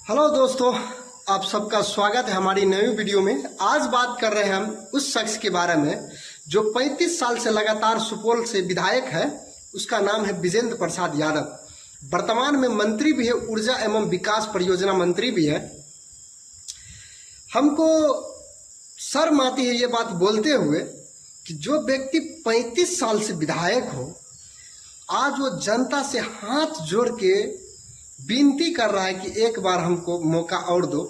Hello दोस्तों, आप सबका स्वागत है हमारी नई वीडियो में। आज बात कर रहे हैं हम उस शख्स के बारे में जो 35 साल से लगातार सुपौल से विधायक है। उसका नाम है विजेंद्र प्रसाद यादव। वर्तमान में मंत्री भी है, ऊर्जा एवं विकास परियोजना मंत्री भी है। हमको शर्म आती है ये बात बोलते हुए कि जो व्यक्ति 35 साल से विधायक हो, आज वो जनता से हाथ जोड़ के विनती कर रहा है कि एक बार हमको मौका और दो,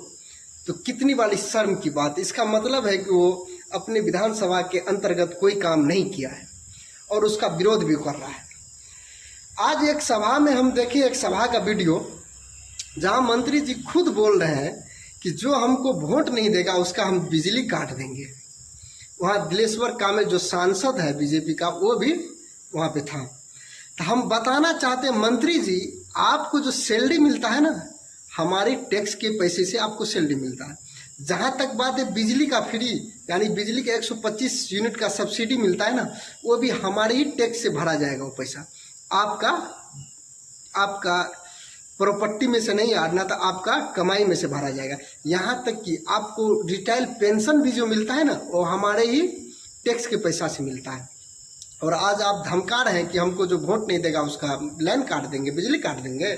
तो कितनी बड़ी शर्म की बात। इसका मतलब है कि वो अपने विधानसभा के अंतर्गत कोई काम नहीं किया है और उसका विरोध भी कर रहा है। आज एक सभा में हम देखे, एक सभा का वीडियो जहां मंत्री जी खुद बोल रहे हैं कि जो हमको वोट नहीं देगा उसका हम बिजली काट देंगे। वहाँ दिलेश्वर कामे जो सांसद है बीजेपी का, वो भी वहाँ पे था। तो हम बताना चाहते हैं मंत्री जी, आपको जो सैलरी मिलता है ना, हमारे टैक्स के पैसे से आपको सैलरी मिलता है। जहाँ तक बात है बिजली का फ्री, यानी बिजली का 125 यूनिट का सब्सिडी मिलता है ना, वो भी हमारे ही टैक्स से भरा जाएगा। वो पैसा आपका प्रॉपर्टी में से नहीं आना, तो आपका कमाई में से भरा जाएगा। यहाँ तक कि आपको रिटायर पेंशन भी जो मिलता है ना, वो हमारे ही टैक्स के पैसा से मिलता है। और आज आप धमका रहे हैं कि हमको जो वोट नहीं देगा उसका लाइन काट देंगे, बिजली काट देंगे।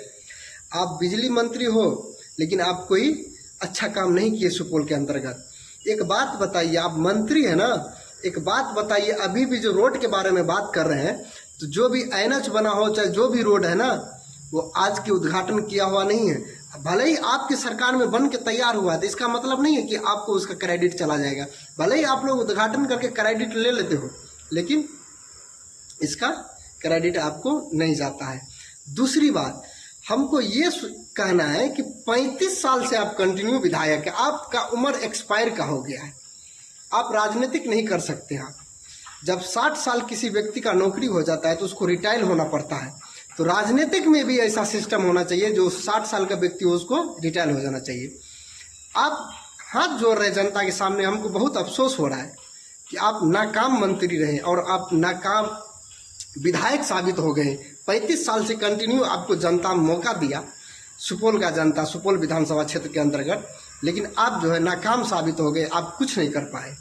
आप बिजली मंत्री हो, लेकिन आप कोई अच्छा काम नहीं किए सुपौल के अंतर्गत। एक बात बताइए, आप मंत्री है ना, एक बात बताइए, अभी भी जो रोड के बारे में बात कर रहे हैं, तो जो भी एनएच बना हो, चाहे जो भी रोड है ना, वो आज के उद्घाटन किया हुआ नहीं है। भले ही आपकी सरकार में बन के तैयार हुआ है, तो इसका मतलब नहीं है कि आपको उसका क्रेडिट चला जाएगा। भले ही आप लोग उद्घाटन करके क्रेडिट ले लेते हो, लेकिन इसका क्रेडिट आपको नहीं जाता है। दूसरी बात, हमको ये कहना है कि 35 साल से आप कंटिन्यू विधायक है, आपका उम्र एक्सपायर का हो गया है, आप राजनीतिक नहीं कर सकते हैं। जब 60 साल किसी व्यक्ति का नौकरी हो जाता है तो उसको रिटायर होना पड़ता है। तो राजनीतिक में भी ऐसा सिस्टम होना चाहिए, जो 60 साल का व्यक्ति हो उसको रिटायर हो जाना चाहिए। आप हाथ जोड़ रहे जनता के सामने, हमको बहुत अफसोस हो रहा है कि आप नाकाम मंत्री रहे और आप नाकाम विधायक साबित हो गए। 35 साल से कंटिन्यू आपको जनता मौका दिया, सुपौल का जनता, सुपौल विधानसभा क्षेत्र के अंतर्गत, लेकिन आप जो है नाकाम साबित हो गए, आप कुछ नहीं कर पाए।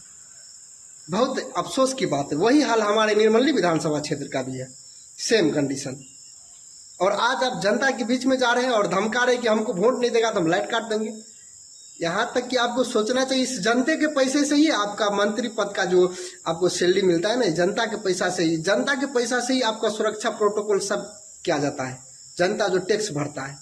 बहुत अफसोस की बात है। वही हाल हमारे निर्मली विधानसभा क्षेत्र का भी है, सेम कंडीशन। और आज आप जनता के बीच में जा रहे हैं और धमका रहे हैं कि हमको वोट नहीं देगा तो हम लाइट काट देंगे। यहाँ तक कि आपको सोचना चाहिए, इस जनते के पैसे से ही आपका मंत्री पद का जो आपको सैलरी मिलता है ना, जनता के पैसा से ही, जनता के पैसा से ही आपका सुरक्षा प्रोटोकॉल सब किया जाता है। जनता जो टैक्स भरता है,